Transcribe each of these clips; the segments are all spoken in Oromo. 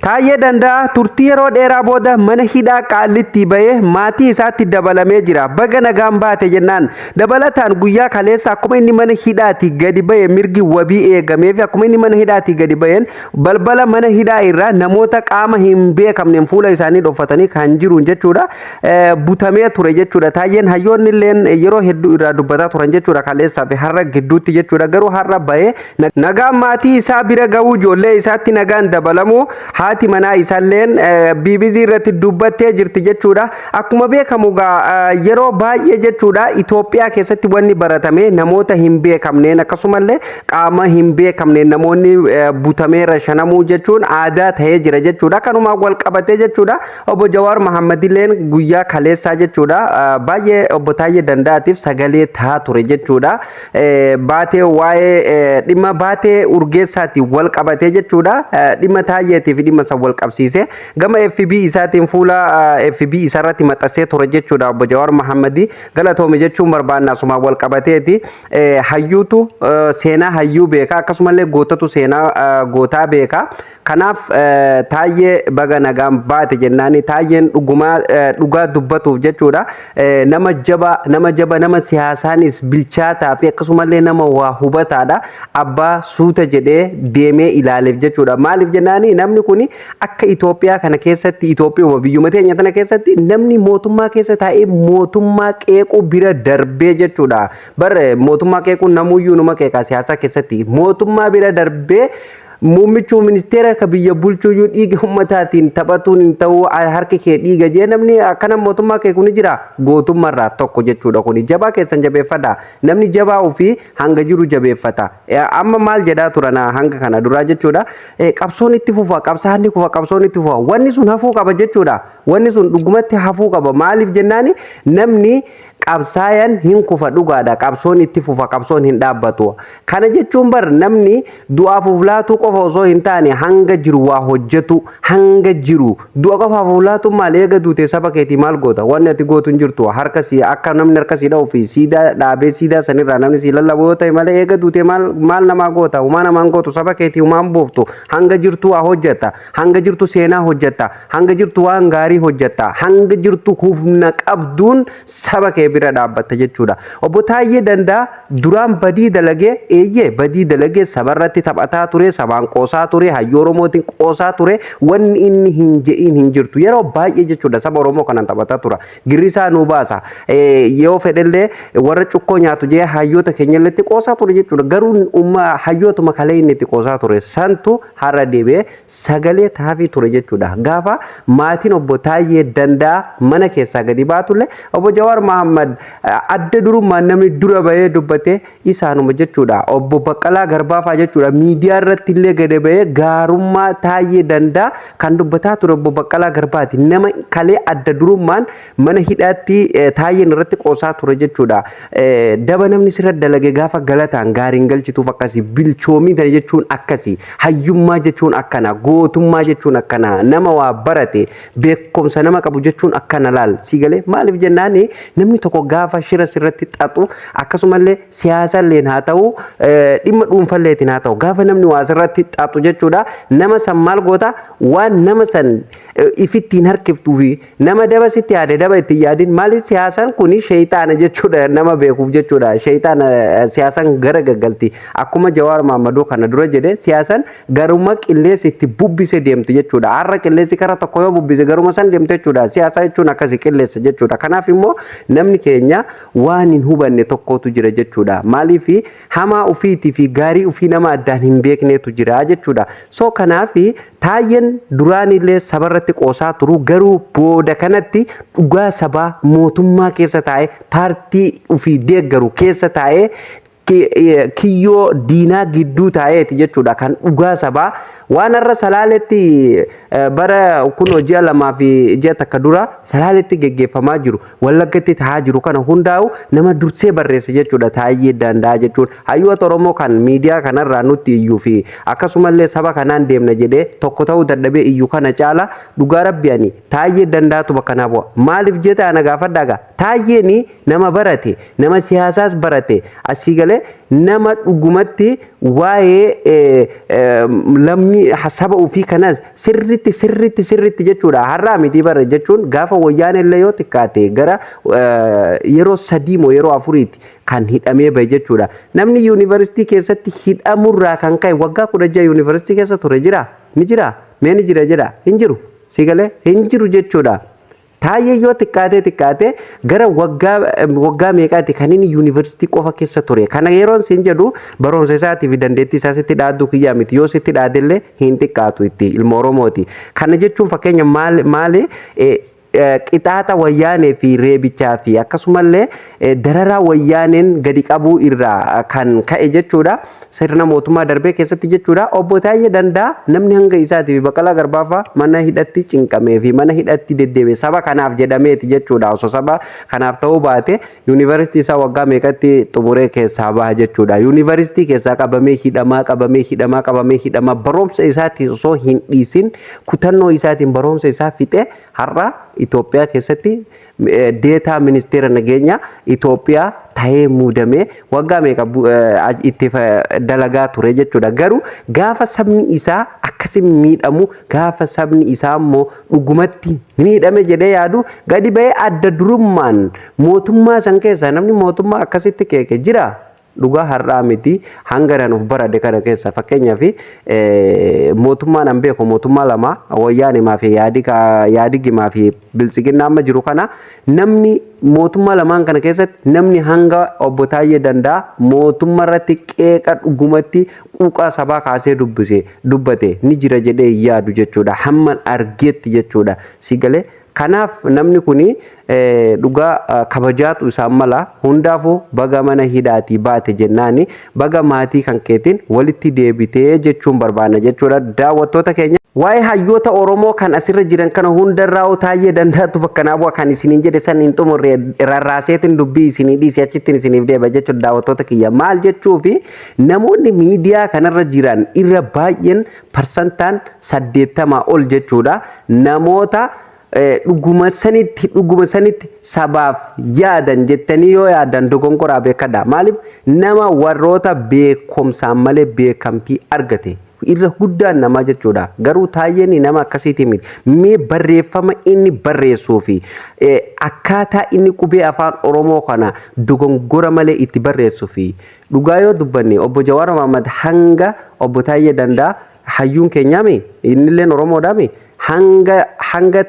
Tayyee Denda'aa Turtii Yeroo dheeraa booda mana hidhaa Qaallitti bahee Matii isaatti dabalamee jira. Baga nagaan baate jennaan. Dabalataan guyyaa kaleessa akkuma inni mana hidhaatti gadi bahee mirgi wabii eegameef akkuma inni mana hidhaatti gadi baheen balbala mana hidhaa irraa namoota qaama hin beekamneen fuula isaanii dhoffatanii kan jiru jechuudha. Butamee ture jechuudha. Taayyeen hayyoonni illee yeroo hedduu irraa dubbataa turan jechuudha kaleessaa fi har'a gidduutti jechuudha. Garuu har'a bahee nagaan maatii isaa bira gahuu ijoollee isaatti nagaan dabalamu haati manaa isaalleen BBC irratti dubbattee jirti jechuudha. Akkuma beekamu yeroo baay'ee jechuudha Itoophiyaa keessatti wanni baratame namoota hin beekamneen akkasumallee qaama hin beekamneen namoonni butamee rashanamuu jechuun aadaa ta'ee jira jechuudha. Kanuma wal qabatee jechuudha obbo Jawar Mahammadilleen guyyaa kaleessaa jechuudha baay'ee obbo Tayyee Denda'aatiif sagalee taa ture jechuudha. Baatee waa'ee dhimma baatee urgeessaatti wal qabatee jechuudha. Dhimma Tayyeetiif dhimma san wal qabsiise gama FB isaatiin fuula FB isarratti maxxansee ture jechuudha. Obbo Jawar Mahammadi galatoome jechuun barbaannaa suma wal qabateeti. Hayyuutu seenaa hayyuu beeka akkasumallee gootatu seenaa gootaa beeka. Kanaaf Tayyee baga nagaan baate jennaani Tayyeen dhugaa dubbatuuf jechuudha. Nama jaba nama siyaasaanis bilchaataa fi akkasumallee nama waa hubataadha. Abbaa suuta jedhee deemee ilaaleef jechuudha. Maaliif jennaani namni kuni akka Itoophiyaa kana keessatti Itoophiyaa biyyuma teenya tana keessatti namni mootummaa keessa taa'ee mootummaa qeequu bira darbee jechuudha. Bar mootummaa qeequun namuyyuu numa qeeqaa siyaasa keessatti mootummaa bira darbee muummichi ministera ka biyya bulchuu dhiiga ummataatiin taphatuun hin ta'u harki kee dhiiga jee namni akkana mootummaa kee kun jira gootummaarraa tokko jechuudha. Kuni jabaa keessan jabeeffadha. Namni jabaa ofii hanga jiru jabeeffata. Amma maal jedhaa turana hanga kana duraa jechuudha. Qabsoon itti fufa qabsaanni kufa qabsoon itti fufa wanni sun hafuu qaba jechuudha. Wanni sun dhugumatti hafuu qaba. Maaliif jennaani namni qabsaayan hin kufa dhugaadha. Qabsoon itti fufa qabsoon hin dhaabbatu. Kana jechuun bar namni du'aaf uflaatu qofa osoo hin taane hanga jiru waa hojjetu hanga jiru du'a qofaaf uflaatu maal eega duute saba keetii maal goota wanni ati gootu hin jirtu harkasii akka namni harkasii dha'u fi siidaa dhaabee siidaa sanirraa namni sii lallabu yoo ta'e malee eega duute maal namaa goota umaa namaan gootu saba keetii umaan booftu hanga jirtu waa hojjetta hanga jirtu seenaa hojjetta hanga jirtu waan gaarii hojjetta hanga jirtu humna qabduun saba kee bira dhaabbatta jechuudha. Obbo Tayyee Denda'aa duraan badii dalagee eeyyee badii dalagee sabarratti taphataa ture sabaan qoosaa ture hayyoo Oromootiin qoosaa ture wanni inni hin je'in hin jirtu yeroo baay'ee jechuudha saba Oromoo kanaan taphataa tura girrisaa nuu baasa yoo fedhellee warra cukkoo nyaatu jee hayyoota keenyalleetti qoosaa ture jechuudha. Garuu hayyootuma kalee inni itti qoosaa ture santu har'a deebi'ee sagalee taafii ture jechuudha. Gaafa maatiin obbo Tayyee Denda'aa mana keessaa gadi baatullee obbo Jawar Mahammad adda durummaan namni dura bahee dubbate isaanuma jechuudha. Obbo Baqqalaa Garbaafaa jechuudha miidiyaa irratti illee gadi bahee gaarummaa Tayyee Denda'aa kan dubbataa ture obbo Baqqalaa Garbaati. Nama kalee adda durummaan mana hidhaatti Tayyeen irratti qoosaa ture jechuudha. Daba namni sirra dalage gaafa galataan gaariin galchituuf akkasii bilchoomii ta'e jechuun akkasii hayyummaa jechuun akkana gootummaa jechuun akkana nama waa barate beekumsa nama qabu jechuun akkana laal si galee maaliif jennaani namni tokko gaafa shira sirratti xaxu akkasumallee siyaasalleen haa ta'u dhimma dhuunfalleetiin haa ta'u gaafa namni waa sirratti xaxu jechuudha nama san maal goota waan nama san ifittiin harkiftuu fi nama daba sitti yaade daba itti yaadin maaliif siyaasaan kuni sheeyxaana jechuudha nama beekuuf jechuudha. Sheeyxaana siyaasaan gara gaggalti akkuma Jawar Mahammadoo kana dura jedhe siyaasaan garuma qilleessi itti bubbise deemti jechuudha. Har'a qilleessi karaa tokko yoo bubbise garuma san deemte jechuudha. Siyaasa jechuun akkasii qilleessa jechuudha. Kanaaf immoo namni keenya waan hin hubanne tokkotu jira jechuudha. Maaliif hamaa ufiitii fi gaarii ufii nama addaan hin beeknetu jira jechuudha. So kanaaf Tayyeen duraanillee sabarratti qoosaa turu garuu booda kanatti dhugaa sabaa mootummaa keessa taa'ee paartii ufii deeggaru keessa taa'ee kiyyoo diinaa gidduu taa'eeti jechuudha. Kan dhugaa sabaa waan har'a salaaletti bara kunoo ji'a lamaa fi ji'a takka dura salaaletti geggeeffamaa jiru Wallaggatti taa'aa jiru kana hundaa'u nama dursee barreesse jechuudha. Tayyee Denda'aa jechuun hayyoota Oromoo kan miidiyaa kanarraa nutti iyyuu fi akkasumallee saba kanaan deemna jedhee tokko ta'uu dadhabee iyyuu kana caala dhugaa rabbi'anii Tayyee Denda'aatu bakka naa bu'a. Maaliif jeta ana gaafadhaagaa Tayyeeni nama barate nama siyaasaas barate asii galee nama dhugumatti waa'ee lamni saba ofii kanas sirritti jechuudha. Har'aa miti bara jechuun gaafa wayyaan illee yoo xiqqaate gara yeroo 3 moo yeroo 4 kan hidhamee bahe jechuudha. Namni yuunivarsiitii keessatti hidhamurraa kan ka'e waggaa 16 yuunivarsiitii keessa ture jira. Ni jira. Mee ni jira jedha. Hin jiru. Sigalee hin jiru jechuudha. Tayyee yoo xiqqaate gara waggaa meeqaati kan inni yuunivarsiitii qofa keessa ture. Kana yeroon siin jedhu barumsa isaatii fi dandeettii isaa sitti dhaaddu kiyyaa miti. Yoo sitti dhaadellee hin xiqqaatu itti ilma Oromooti. Kana jechuun fakkeenya maali qixaaxa wayyaanee fi reebichaa fi akkasumallee dararaa wayyaaneen gadi qabuu irraa kan ka'e jechuudha. Sirna mootummaa darbee keessatti jechuudha. Obbo Tayyee Denda'aa namni hanga isaatii fi Baqqalaa Garbaa mana hidhatti cinqamee fi mana hidhatti deddeebi'e saba kanaaf jedhameeti jechuudha. Osoo saba kanaaf ta'uu baate yuunivarsiitii isaa waggaa meeqatti xumuree keessaa baha jechuudha. Yuunivarsiitii keessaa qabamee hidhamaa barumsa isaatii osoo hin dhiisin kutannoo isaatiin barumsa isaa fixe har'a Itoophiyaa keessatti Deta ministera Nagenyaa Itoophiyaa Tahee muudamee waggaa meeqa itti dalagaa ture jechuudha. Garuu gaafa sabni isaa akkasiin miidhamu gaafa sabni isaa immoo dhugumatti miidhame jedhee yaadu gadi ba'ee adda durummaan mootummaa san keessa namni mootummaa akkasitti keeke jira. Dhugaa har'aa miti hanga danuuf barade kana keessa fakkeenyaaf mootummaan an beeku mootummaa lama wayyaanimaa fi yaadigimaa fi biltsiginnaa amma jiru kana namni mootummaa lamaan kana keessatti namni hanga obbo Tayyee Denda'aa mootummaa irratti qeeqa dhugumatti quuqaa sabaa kaasee dubbate ni jira jedhee yaadu jechuudha. Hamman argeetti jechuudha. Sigalee kanaaf namni kuni dhugaa kabajaatu isaan mala hundaafuu baga mana hidhaatii baate jennaani baga maatii kan keetiin walitti deebitee jechuun barbaanna jechuudha. Daawwattoota keenya waa'ee hayyoota Oromoo kan asirra jiran kana hundarraa Tayyee Denda'aatu bakka bu'a kan isiniin jedhe san hin xumurre rarraaseetiin dubbii isinii dhiisee achittiin isiniif deeba jechuudha. Daawwattoota kiyya maal jechuufi namoonni miidiyaa kanarra jiran irra baay'een parsantaan 80 ol jechuudha. Namoota dhuguma sanitti sabaaf yaadan jettanii yoo yaadan dogongoraa beekadha. Maaliif nama warroota beekumsaan malee beekamtii argate irra guddaan nama jechuudha. Garuu Tayyeen nama akkasiiti miti. Mee barreeffama inni barreessuu fi akkaataa inni qubee afaan Oromoo kana dogongora malee itti barreessuu fi dhugaa yoo dubbanne obbo Jawar hanga obbo Tayyee Denda'aa hayyuun keenyaame innilleen Oromoodhaame hanga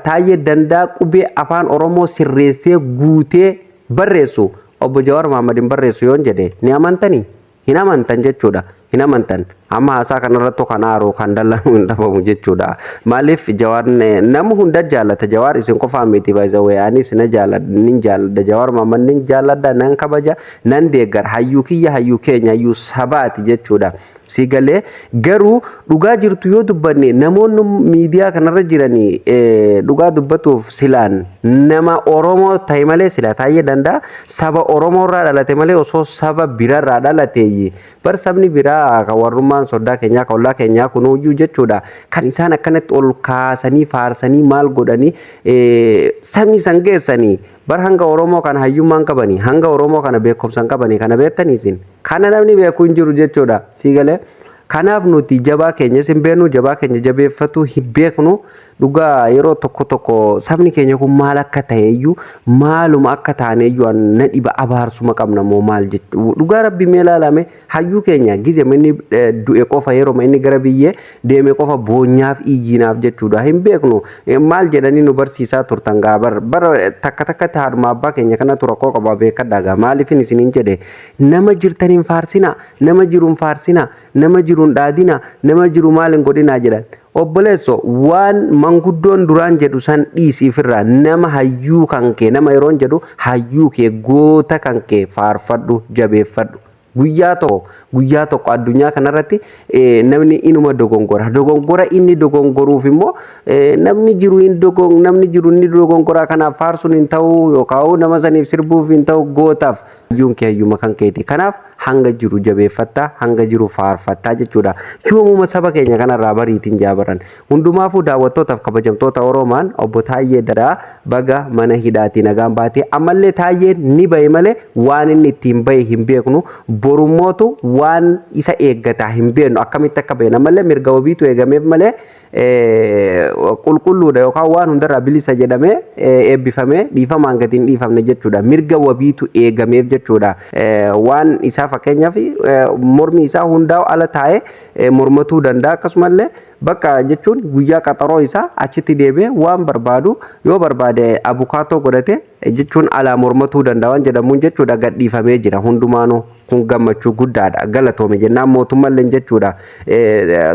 Tayyee Denda'aa qubee afaan Oromoo sirreessee guutee barreessu obbo Jawar hin barreessu yoon jedhe ni amantanii? Hin amantan jechuudha. Hin amantan. Amma haasaa kanarratti kan aaru kan dallanuu hin dhabamu jechuudha. Maaliif Jawar nama hunda jaallata. Jawar isin qofaa miti baay'ee anis na jaalladha. Nin jaalladha. Jawar nin jaalladha. Nan kabaja. Nan deeggar. Hayyuu kiyya hayyuu keenya hayyuu sabaati jechuudha. Sigalee garuu dhugaa jirtu yoo dubbanne namoonni miidiyaa kanarra jiranii dhugaa dubbatuuf silaan nama Oromoo ta'e malee sila Tayyee Denda'aa saba Oromoo irraa dhalate malee osoo saba birarraa dhalateeyyi bar sabni biraa kan warrummaan soddaa keenyaa kan ollaa keenyaa kunuuyyuu jechuudha. Kan isaan akkanatti ol kaasanii faarsanii maal godhanii sabni san geessanii bar hanga Oromoo kana hayyummaan qabanii hanga Oromoo kana beekumsaan qabanii kana beektanii isin kana namni beeku hin jiru jechuudha. Sigalee kanaaf nuti jabaa keenya sin beenu jabaa keenya jabeeffatu hin beeknu dhugaa yeroo tokko sabni keenya kun maal akka ta'eeyyuu maaluma akka taaneeyyuu na dhiba abaarsuma qabna moo maal jechuudha. Dhugaa rabbi mee ilaalame hayyuu keenya gizema inni du'e qofa yeroo inni gara biyyee deeme qofa boonyaaf iyyinaaf jechuudha. Hin beeknu maal jedhanii nu barsiisaa turtan gaa bar takka haadhuma abbaa keenya kanatu rakkoo qaba beekadhaa gaa maaliifin isiniin jedhe nama jirtaniin faarsina nama jiruun faarsina nama jiruun dhaadina nama jiru maalin godhinaa jedhan. Obboleesso waan manguddoon duraan jedhu san dhiisiifirraa nama hayyuu kan kee nama yeroon jedhu hayyuu kee goota kan kee faarfadhu jabeeffadhu. Guyyaa tokko addunyaa kanarratti namni inuma dogongora inni dogongoruuf immoo namni jiru inni dogongora kanaaf faarsuun hin ta'u yookaan nama saniif sirbuuf hin ta'u gootaaf hayyuun kee hayyuma kan keeti. Kanaaf hanga jiru jabeeffattaa hanga jiru faarfattaa jechuudha. Yoomuma saba keenya kanarraa bariitiin jaabaran hundumaafuu daawwattootaaf kabajamtoota Oroomaan obbo Tayyee Denda'aa baga mana hidhaatii nagaan baatee ammallee Tayyee ni bahe malee waan inni ittiin bahe hin beeknu borummootu waan isa eeggataa hin beeknu akkamitti akka bahe ammallee mirga wabiitu eegameef malee qulqulluudha yookaan waan hundarraa bilisa jedhamee eebbifamee dhiifamaan gatiin dhiifamne jechuudha. Mirga wabiitu eegameef jechuudha. Waan isaa fakkeenyaaf mormi isaa hundaa'u ala taa'ee mormatuu danda'a akkasumallee bakka jechuun guyyaa qaxaroo isaa achitti deebi'ee waan barbaadu yoo barbaade abukaatoo godhate jechuun alaa mormatuu danda'a waan jedhamuun jechuudha gadhiifamee jira hundumaanuu. Kun gammachuu guddaadha galatoome jennaan mootummaan jechuudha.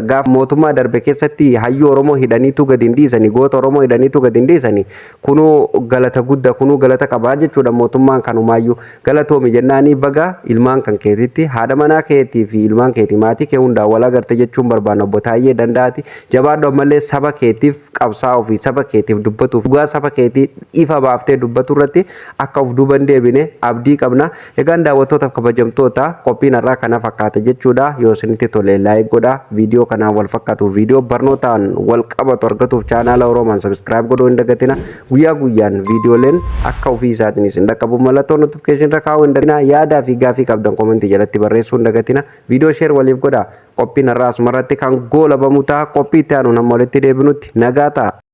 Gaaf mootummaa darbe keessatti hayyuu Oromoo hidhaniitu gadi hin dhiisanii goota Oromoo hidhaniitu gadi hin dhiisanii kunuu galata guddaa kunuu galata qabaa jechuudha mootummaan kanumaayyuu galatoome jennaanii baga ilmaan kan keetitti haadha manaa keetii fi ilmaan keetii maatii kee hundaa wal agarte jechuun barbaanna obbo Tayyee Denda'aati. Jabaadhu ammallee saba keetiif qabsaa'uu fi saba keetiif dubbatuuf dhugaa saba keetii ifa baaftee dubbatu irratti akka of duuban deebine abdii qabna. Egaan daawwattootaaf kabajamtoota qophiin irraa kana fakkaata jechuudha. Yoo isinitti tole laayik godhaa viidiyoo kanaan wal fakkaatu viidiyoo barnootaan wal qabatu argatuuf chaanaala Oroomaan sabiskiraayib godhuu hin dagatina. Guyyaa guyyaan viidiyooleen akka ofii isaatiin isin dhaqqabu mallattoo notifikashinii irra kaa'uu hin dagatina. Yaadaa fi gaafii qabdan komentii jalatti barreessuu hin dagatina. Viidiyoo sheer waliif godhaa. Qophiin irraa asumarratti kan goolabamu ta'a. Qophii itti aanu nama walitti deebinutti nagaa ta'a.